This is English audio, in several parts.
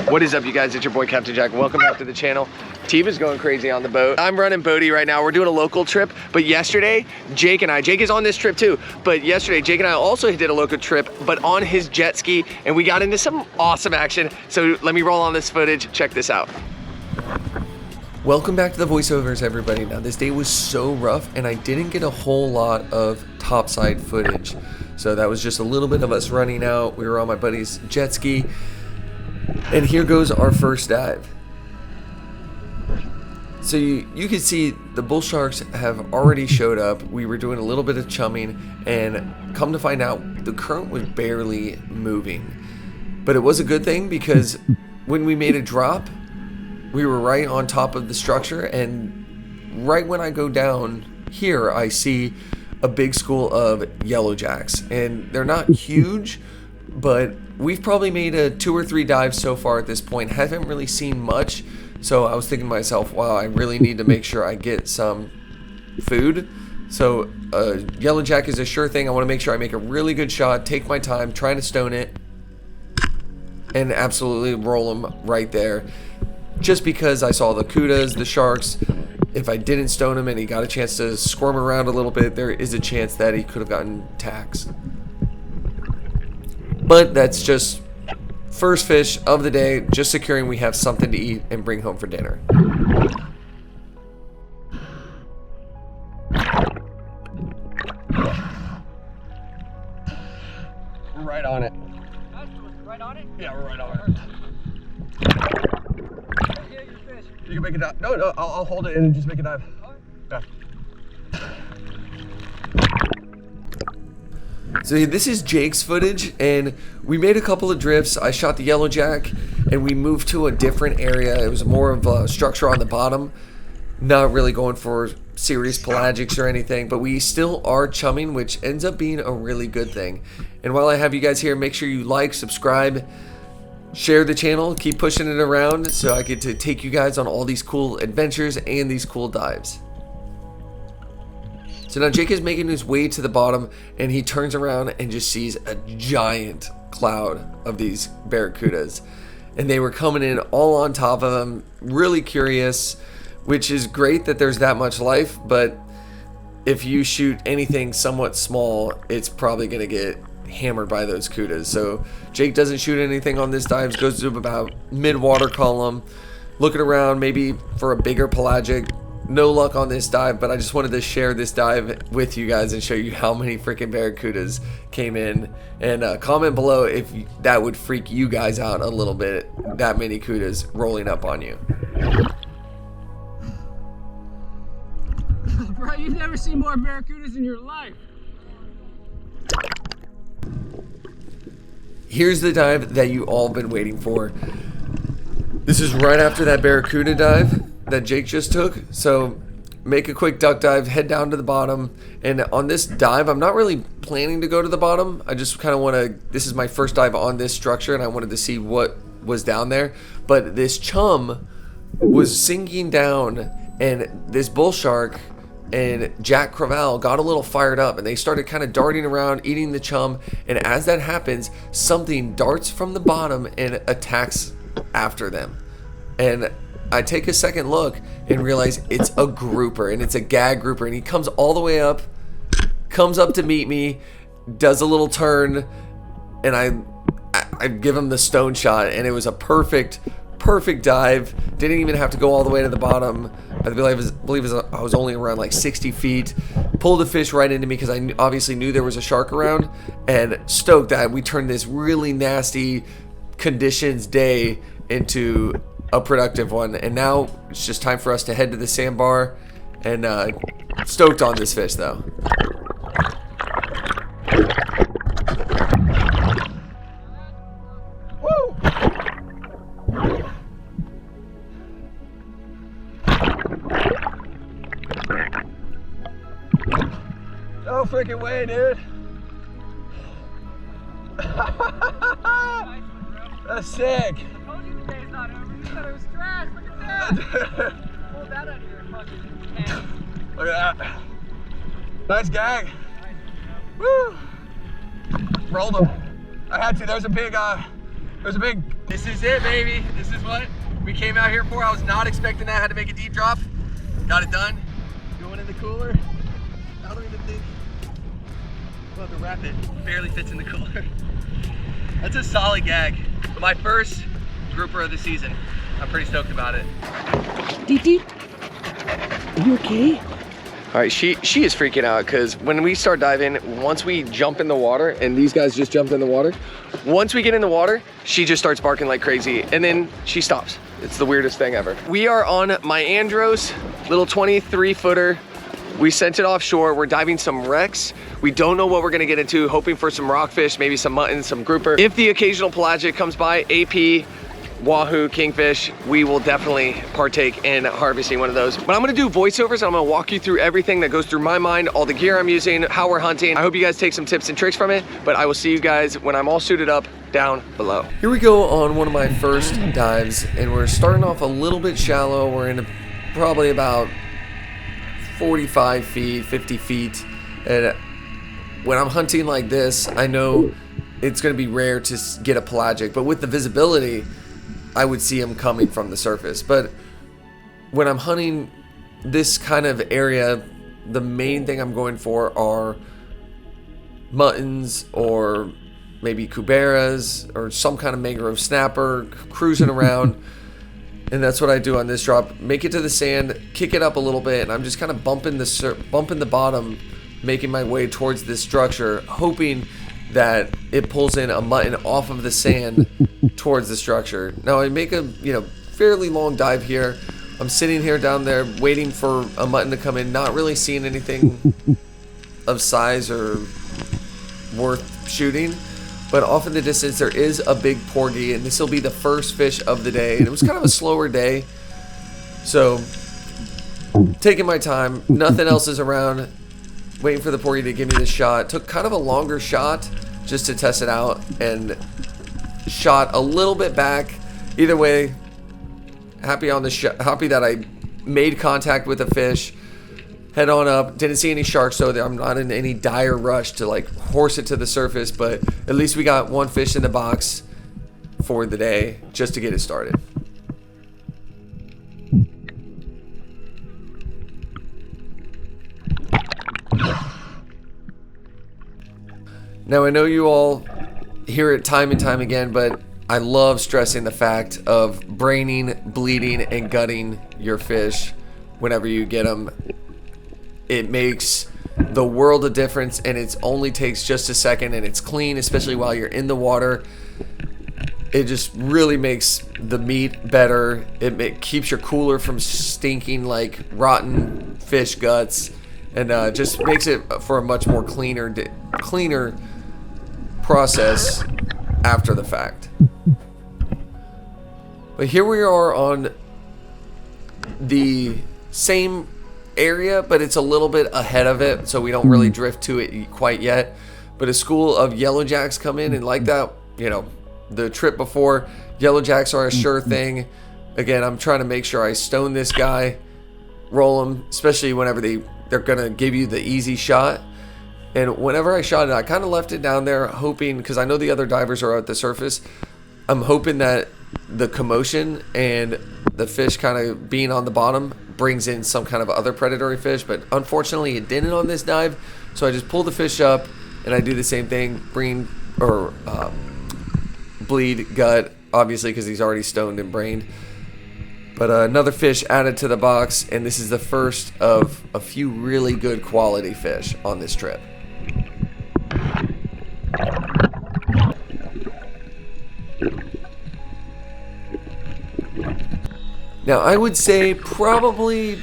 What is up, you guys? It's your boy Captain Jack. Welcome back to the channel. Team is going crazy on the boat. I'm running boaty right now. We're doing a local trip, but yesterday Jake is on this trip too, but yesterday Jake and I also did a local trip, but on his jet ski, and we got into some awesome action. So let me roll on this footage. Check this out. Welcome back to the voiceovers, everybody. Now, this day was so rough and I didn't get a whole lot of topside footage. So that was just a little bit of us running out. We were on my buddy's jet ski. And here goes our first dive. So you can see the bull sharks have already showed up. We were doing a little bit of chumming, and come to find out, the current was barely moving. But it was a good thing, because when we made a drop, we were right on top of the structure, and right when I go down here, I see a big school of yellowjacks. And they're not huge, but we've probably made 2 or 3 dives so far at this point. Haven't really seen much. So I was thinking to myself, wow, I really need to make sure I get some food. So yellowjack is a sure thing. I want to make sure I make a really good shot, take my time, trying to stone it, and absolutely roll them right there. Just because I saw the kudas, the sharks, if I didn't stone him and he got a chance to squirm around a little bit, there is a chance that he could have gotten tax. But that's just first fish of the day, just securing we have something to eat and bring home for dinner. We're right on it. Right on it? Yeah, we're right on it. You can make a dive. No, I'll hold it and just make a dive. Yeah. So this is Jake's footage, and we made a couple of drifts. I shot the yellowjack, and we moved to a different area. It was more of a structure on the bottom, not really going for serious pelagics or anything, but we still are chumming, which ends up being a really good thing. And while I have you guys here, make sure you like, subscribe, share the channel, keep pushing it around so I get to take you guys on all these cool adventures and these cool dives. So now Jake is making his way to the bottom, and he turns around and just sees a giant cloud of these barracudas. And they were coming in all on top of him, really curious, which is great that there's that much life, but if you shoot anything somewhat small, it's probably going to get hammered by those kudas. So Jake doesn't shoot anything on this dive, goes to about mid-water column, looking around maybe for a bigger pelagic. No luck on this dive, but I just wanted to share this dive with you guys and show you how many freaking barracudas came in. And comment below if that would freak you guys out a little bit, that many kudas rolling up on you. Bro, you've never seen more barracudas in your life. Here's the dive that you all been waiting for. This is right after that barracuda dive that Jake just took. So make a quick duck dive, head down to the bottom, and on this dive I'm not really planning to go to the bottom. I just kind of want to, this is my first dive on this structure, and I wanted to see what was down there. But this chum was sinking down, and this bull shark and Jack Crevalle got a little fired up, and they started kind of darting around, eating the chum. And as that happens, something darts from the bottom and attacks after them. And I take a second look and realize it's a grouper, and it's a gag grouper, and he comes all the way up, comes up to meet me, does a little turn, and I give him the stone shot, and it was a perfect dive. Didn't even have to go all the way to the bottom. I believe I was only around like 60 feet. Pulled the fish right into me because I obviously knew there was a shark around, and stoked that we turned this really nasty conditions day into a productive one. And now it's just time for us to head to the sandbar, and stoked on this fish though. Woo! No freaking way, dude. That's sick. I told you the day's not over. You said it was trash. Look at that. Pull that out of your fucking head. Look at that. Nice gag. Woo! Rolled him. I had to. There's a big This is it, baby. This is what we came out here for. I was not expecting that. I had to make a deep drop. Got it done. Going in the cooler. I don't even think we'll have to wrap it. Barely fits in the cooler. That's a solid gag. My first grouper of the season. I'm pretty stoked about it. Dee, are you okay? All right, she is freaking out because when we start diving, once we jump in the water, and these guys just jumped in the water, once we get in the water, she just starts barking like crazy, and then she stops. It's the weirdest thing ever. We are on my Andros, little 23-footer. We sent it offshore. We're diving some wrecks. We don't know what we're gonna get into, hoping for some rockfish, maybe some mutton, some grouper. If the occasional pelagic comes by, AP, wahoo, kingfish, we will definitely partake in harvesting one of those. But I'm gonna do voiceovers and I'm gonna walk you through everything that goes through my mind, all the gear I'm using, how we're hunting. I hope you guys take some tips and tricks from it, but I will see you guys when I'm all suited up down below. Here we go on one of my first dives, and we're starting off a little bit shallow. We're in probably about 45 feet, 50 feet. And when I'm hunting like this, I know it's gonna be rare to get a pelagic, but with the visibility, I would see them coming from the surface. But when I'm hunting this kind of area, the main thing I'm going for are muttons or maybe cuberas or some kind of mangrove snapper cruising around. And that's what I do on this drop. Make it to the sand, kick it up a little bit, and I'm just kind of bumping the bottom, making my way towards this structure, hoping that it pulls in a mutton off of the sand towards the structure. Now I make a fairly long dive here. I'm sitting here down there waiting for a mutton to come in, not really seeing anything of size or worth shooting. But off in the distance there is a big porgy, and this will be the first fish of the day. And it was kind of a slower day, so taking my time. Nothing else is around. Waiting for the porgy to give me the shot. Took kind of a longer shot just to test it out, and shot a little bit back. Either way, happy on the happy that I made contact with the fish. Head on up. Didn't see any sharks, so I'm not in any dire rush to like horse it to the surface, but at least we got one fish in the box for the day just to get it started. Now I know you all hear it time and time again, but I love stressing the fact of braining, bleeding, and gutting your fish whenever you get them. It makes the world of difference, and it only takes just a second, and it's clean, especially while you're in the water. It just really makes the meat better. It keeps your cooler from stinking like rotten fish guts, and just makes it for a much more cleaner process after the fact. But here we are on the same area, but it's a little bit ahead of it, so we don't really drift to it quite yet. But a school of yellowjacks come in, and like that, the trip before, yellowjacks are a sure thing. Again, I'm trying to make sure I stone this guy, roll him, especially whenever they're gonna give you the easy shot. And whenever I shot it, I kind of left it down there hoping, because I know the other divers are at the surface, I'm hoping that the commotion and the fish kind of being on the bottom brings in some kind of other predatory fish. But unfortunately it didn't on this dive, so I just pull the fish up and I do the same thing, bleed, gut, obviously because he's already stoned and brained. But another fish added to the box, and this is the first of a few really good quality fish on this trip. Now I would say probably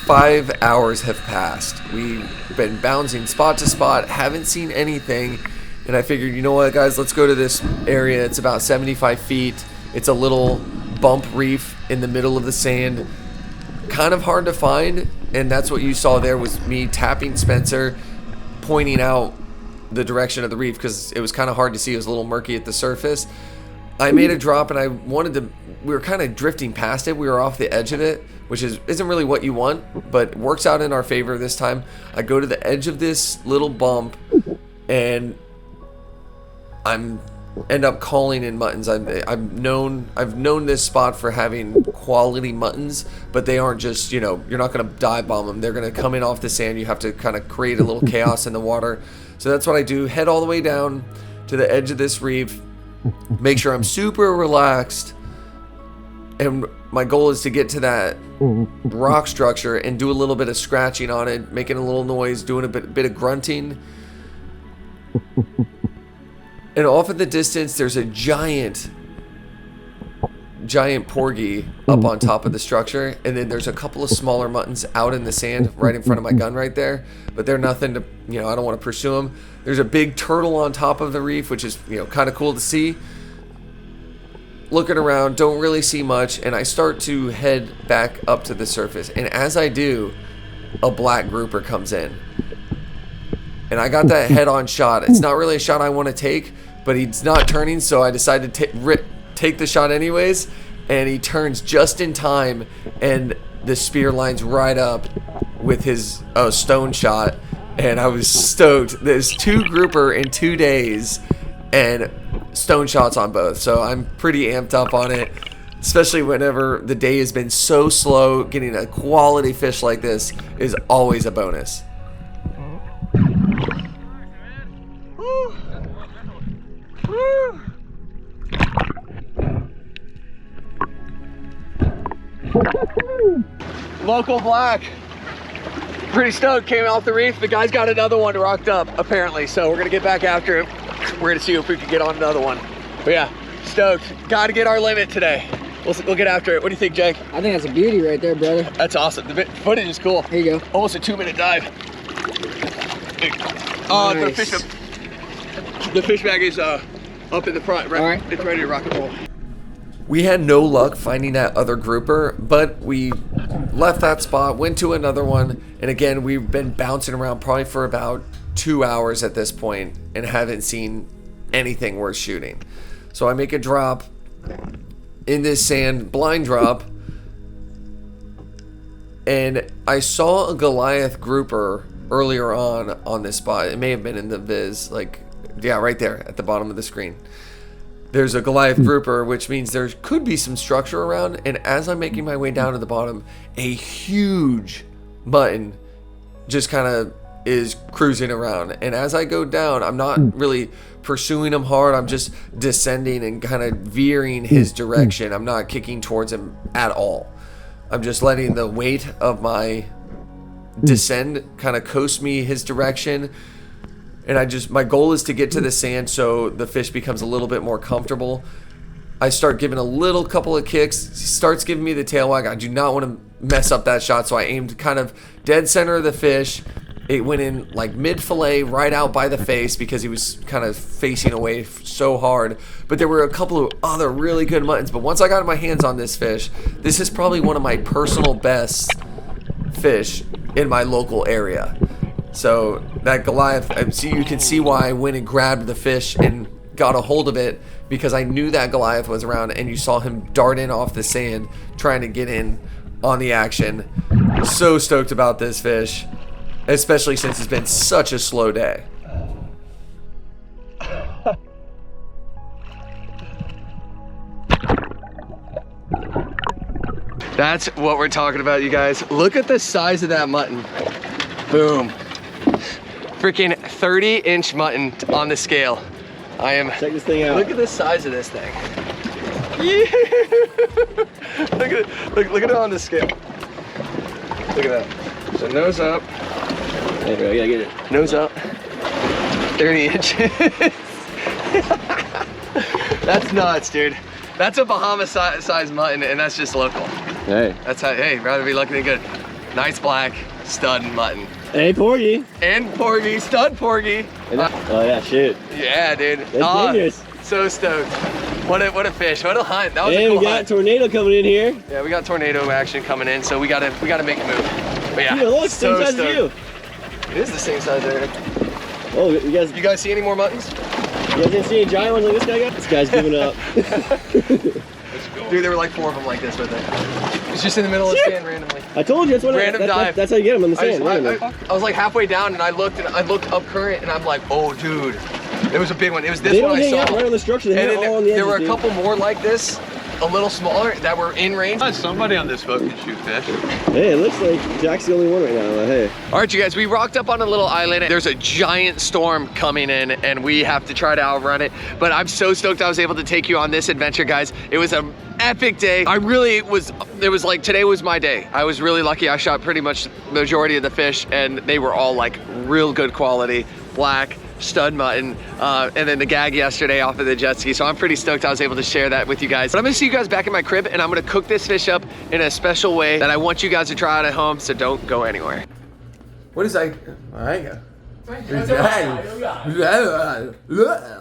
5 hours have passed. We've been bouncing spot to spot, haven't seen anything, and I figured, you know what guys, let's go to this area. It's about 75 feet. It's a little bump reef in the middle of the sand, kind of hard to find, and that's what you saw there was me tapping Spencer, pointing out the direction of the reef because it was kind of hard to see. It was a little murky at the surface. I made a drop, and I wanted to, we were kind of drifting past it. We were off the edge of it, which isn't really what you want, but works out in our favor this time. I go to the edge of this little bump, and I'm end up calling in muttons. I've known this spot for having quality muttons, but they aren't just, you know, you're not going to dive bomb them. They're going to come in off the sand. You have to kind of create a little chaos in the water. So that's what I do. Head all the way down to the edge of this reef. Make sure I'm super relaxed. And my goal is to get to that rock structure and do a little bit of scratching on it, making a little noise, doing a bit of grunting. And off in the distance, there's a giant porgy up on top of the structure. And then there's a couple of smaller muttons out in the sand right in front of my gun right there. But they're nothing to, you know, I don't want to pursue them. There's a big turtle on top of the reef, which is, you know, kind of cool to see. Looking around, don't really see much. And I start to head back up to the surface. And as I do, a black grouper comes in. And I got that head-on shot. It's not really a shot I want to take, but he's not turning, so I decided to take the shot anyways. And he turns just in time, and the spear lines right up with his stone shot. And I was stoked. There's 2 grouper in 2 days, and stone shots on both. So I'm pretty amped up on it, especially whenever the day has been so slow. Getting a quality fish like this is always a bonus. Local black. Pretty stoked. Came off the reef. The guy's got another one rocked up, apparently. So we're going to get back after him. We're going to see if we can get on another one. But yeah, stoked. Got to get our limit today. We'll get after it. What do you think, Jake? I think that's a beauty right there, brother. That's awesome. The footage is cool. Here you go. Almost a 2-minute dive. Oh, nice. The fish bag is up in the front. Right, all right. It's ready to rock and roll. We had no luck finding that other grouper, but we left that spot, went to another one, and again, we've been bouncing around probably for about 2 hours at this point and haven't seen anything worth shooting. So I make a drop in this sand, blind drop, and I saw a Goliath grouper earlier on this spot. It may have been in the viz, like, yeah, right there at the bottom of the screen. There's a Goliath grouper, which means there could be some structure around. And as I'm making my way down to the bottom, a huge mutton just kind of is cruising around. And as I go down, I'm not really pursuing him hard. I'm just descending and kind of veering his direction. I'm not kicking towards him at all. I'm just letting the weight of my descend kind of coast me his direction. And my goal is to get to the sand so the fish becomes a little bit more comfortable. I start giving a couple of kicks. He starts giving me the tail wag. I do not want to mess up that shot, so I aimed kind of dead center of the fish. It went in like mid-fillet, right out by the face because he was kind of facing away so hard. But there were a couple of other really good muttons. But once I got my hands on this fish, this is probably one of my personal best fish in my local area. So that Goliath, you can see why I went and grabbed the fish and got a hold of it, because I knew that Goliath was around, and you saw him dart in off the sand trying to get in on the action. So stoked about this fish, especially since it's been such a slow day. That's what we're talking about, you guys. Look at the size of that mutton. Boom. Freaking 30-inch mutton on the scale. Check this thing out. Look at the size of this thing. look at it on the scale. Look at that. So nose up. Hey bro, you gotta get it. Nose up. 30 inches. That's nuts, dude. That's a Bahama size mutton, and that's just local. Hey. That's how, hey, rather be looking good. Nice black stud mutton. Hey, porgy. And porgy, stud porgy. Oh yeah, shit. Yeah, dude. That's genius. So stoked. What a fish. What a hunt. That was a cool hunt. We got tornado coming in here. Yeah, we got tornado action coming in, so we gotta make a move. But yeah, dude, look, so same size as you. It is the same size there. Oh, you guys see any more muttons? You guys didn't see any giant ones like this guy got? This guy's giving up. Dude, there were like 4 of them like this right there. It's just in the middle of the sand randomly. I told you, that's how you get them in the sand. I was like halfway down, and I looked up current, and I'm like, oh dude, It was a big one. It was this one I saw. Right on the structure. They hang all on the edges, there were a dude. couple more like this, a little smaller, that were in range. Somebody on this boat can shoot fish. Hey, it looks like Jack's the only one right now. Hey. All right, you guys, we rocked up on a little island. There's a giant storm coming in and we have to try to outrun it. But I'm so stoked I was able to take you on this adventure, guys. It was an epic day. It was like, today was my day. I was really lucky. I shot pretty much the majority of the fish and they were all like real good quality, black, stud mutton, and then the gag yesterday off of the jet ski. So I'm pretty stoked I was able to share that with you guys. But I'm gonna see you guys back in my crib and I'm gonna cook this fish up in a special way that I want you guys to try out at home, so don't go anywhere. What is that?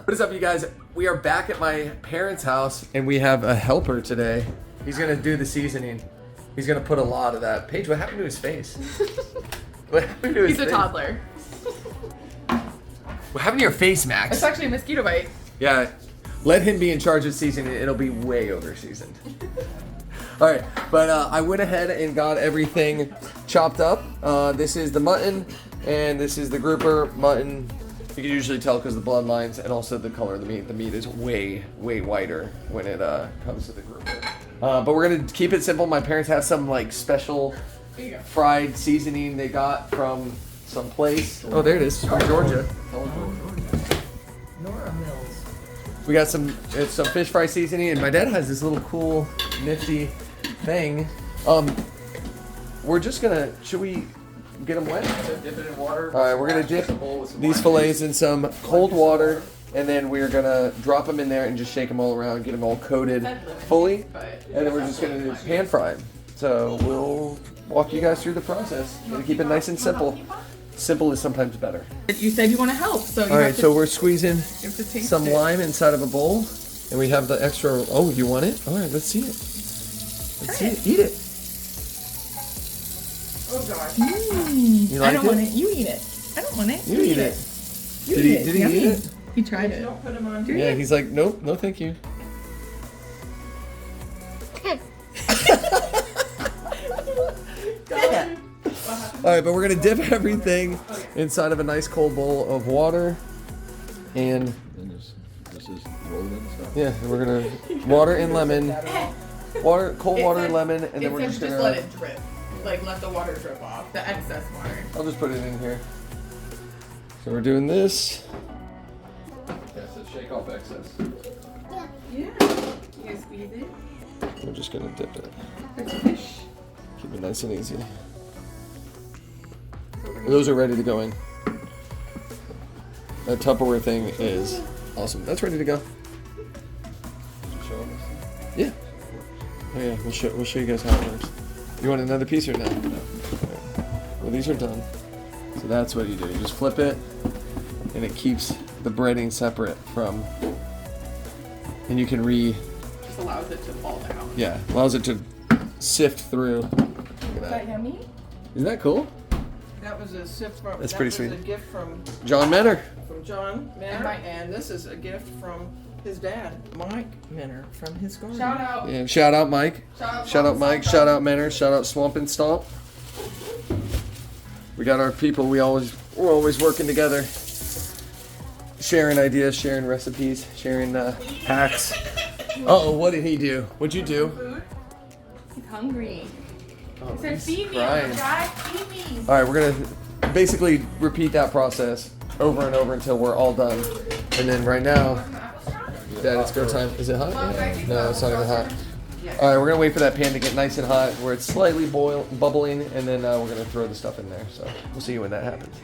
What is up, you guys? We are back at my parents' house and we have a helper today. He's gonna do the seasoning. He's gonna put a lot of that. Paige, what happened to his face? What happened to his face? He's a toddler. What happened to your face, Max? It's actually a mosquito bite. Yeah, let him be in charge of seasoning. It'll be way over seasoned. All right, but I went ahead and got everything chopped up. This is the mutton, and this is the grouper mutton. You can usually tell because of the bloodlines and also the color of the meat. The meat is way, way whiter when it comes to the grouper. But we're gonna keep it simple. My parents have some like special fried seasoning they got from some place. Oh, there it is, from Georgia. We got some fish fry seasoning, and my dad has this little cool, nifty thing. We're just gonna, should we get them wet? Dip it in water. All right, we're gonna dip these fillets in some cold water, and then we're gonna drop them in there and just shake them all around, get them all coated fully, and then we're just gonna pan fry them. So we'll walk you guys through the process. Gonna keep it nice and simple. Simple is sometimes better. You said you want to help, so you all right, so we're squeezing taste some lime inside of a bowl, and we have the extra. Oh, you want it? All right, let's see it. Let's see it. Eat it. Oh gosh. You like I don't want it. You eat it. I don't want it. You eat it. You Did eat he? it. Did he Yummy. eat it? He tried it. Don't put him on. Yeah, he's like, nope, no, thank you. All right, but we're gonna dip everything inside of a nice cold bowl of water, and This is rolled in stuff. yeah, we're gonna water and lemon, cold water and lemon, and then we're just gonna let it drip, like let the water drip off, the excess water. I'll just put it in here. So we're doing this. Yeah, so shake off excess. Yeah. You guys squeeze it. We're just gonna dip it. There's fish. Keep it nice and easy. Those are ready to go in. That Tupperware thing is awesome. That's ready to go. Yeah. Oh yeah, we'll show you guys how it works. You want another piece or no? No. Well, these are done. So that's what you do. You just flip it, and it keeps the breading separate from. And you can Just allows it to fall down. yeah, allows it to sift through. Look at Is that. that yummy? Isn't that cool? That was a sift from. That's pretty That sweet. was a gift from John Menor. John Menor, and this is a gift from his dad, Mike Menor, from his garden. Shout out. Yeah, shout out Mike. Shout out Mike. Shout out Menor. Shout out Swamp and Stomp. We got our people. We're always working together, sharing ideas, sharing recipes, sharing hacks. Oh, what did he do? What'd you do? Food. He's hungry. Oh, He said, he's feed me, crying. Dad, feed me. All right, we're gonna basically repeat that process over and over until we're all done. And then right now, Dad, it's go time. Is it hot? No, it's not even hot. All right, we're gonna wait for that pan to get nice and hot, where it's slightly bubbling, and then we're gonna throw the stuff in there. So we'll see when that happens.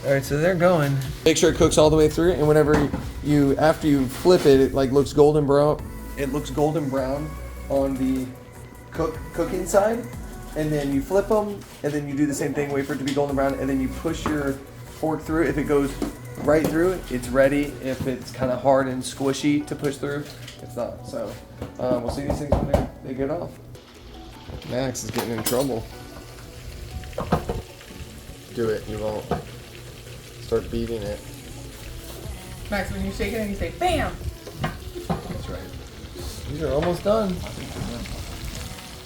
All right, so they're going. Make sure it cooks all the way through, and whenever after you flip it, it like looks golden brown. It looks golden brown on the cooking side, and then you flip them, and then you do the same thing. Wait for it to be golden brown, and then you push your fork through. If it goes right through, it's ready. If it's kind of hard and squishy to push through, it's not. So we'll see these things when they get off. Max is getting in trouble. Do it. You won't. Start beating it. Max, when you shake it and you say, BAM! That's right. These are almost done.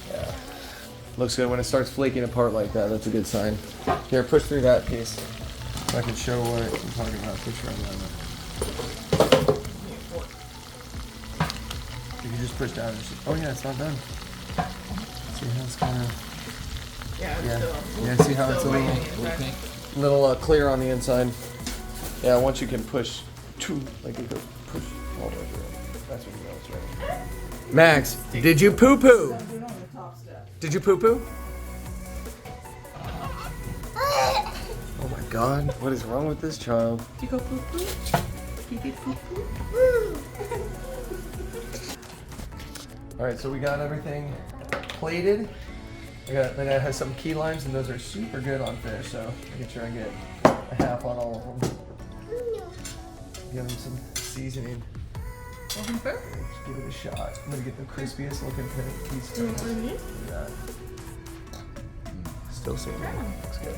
Yeah. Looks good when it starts flaking apart like that. That's a good sign. Here, push through that piece. So I can show what I'm talking about. Push right down there. You can just push down and see. Oh yeah, it's not done. See how it's kind of. Yeah, it's Yeah. still. Yeah, see how it's a waiting. little clear on the inside. Yeah, once you can push two, like you can push all the way through. That's when you know it's ready. Max, did you poo poo? Did you poo poo? Oh my God, what is wrong with this child? Did you go poo poo? You did poo poo? All right, so we got everything plated. Then I have some key limes, and those are super good on fish. So making sure I get a half on all of them. Give them some seasoning. Just give it a shot. I'm gonna get the crispiest looking piece. Look at that. Still seasoning. Looks good.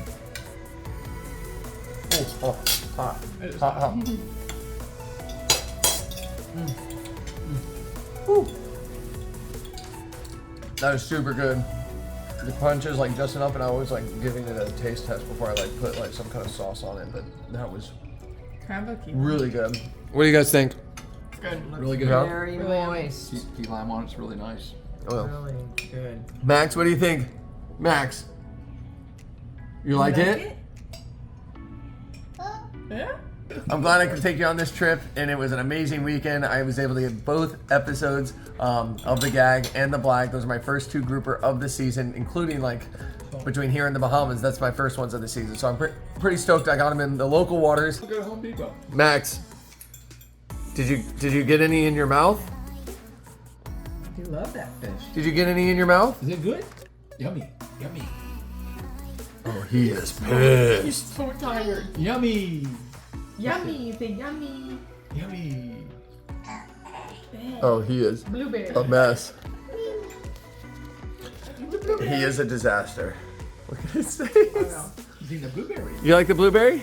Oh, hot. Hot. Woo. That is super good. The punch is like just enough, and I always like giving it a taste test before I like put like some kind of sauce on it. But that was really good. What do you guys think? Good. Really good. Very moist. Key lime on it's really nice. Oh. Really good. Max, what do you think? Max, you like it? Yeah? I'm glad I could take you on this trip, and it was an amazing weekend. I was able to get both episodes of the gag and the black. Those are my first 2 grouper of the season, including like between here and the Bahamas. That's my first ones of the season, so I'm pretty stoked. I got them in the local waters. Go to Home Depot. Max, did you get any in your mouth? You love that fish. Did you get any in your mouth? Is it good? Yummy. Oh, he is pissed. He's so tired. Yummy. Yummy. Say yummy. Yummy. Oh, he is Blueberry. a mess. He is a disaster. Look at his face. You think the blueberry? You like the blueberry?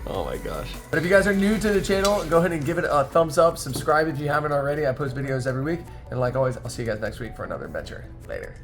Oh my gosh. But if you guys are new to the channel, go ahead and give it a thumbs up. Subscribe if you haven't already. I post videos every week. And like always, I'll see you guys next week for another adventure. Later.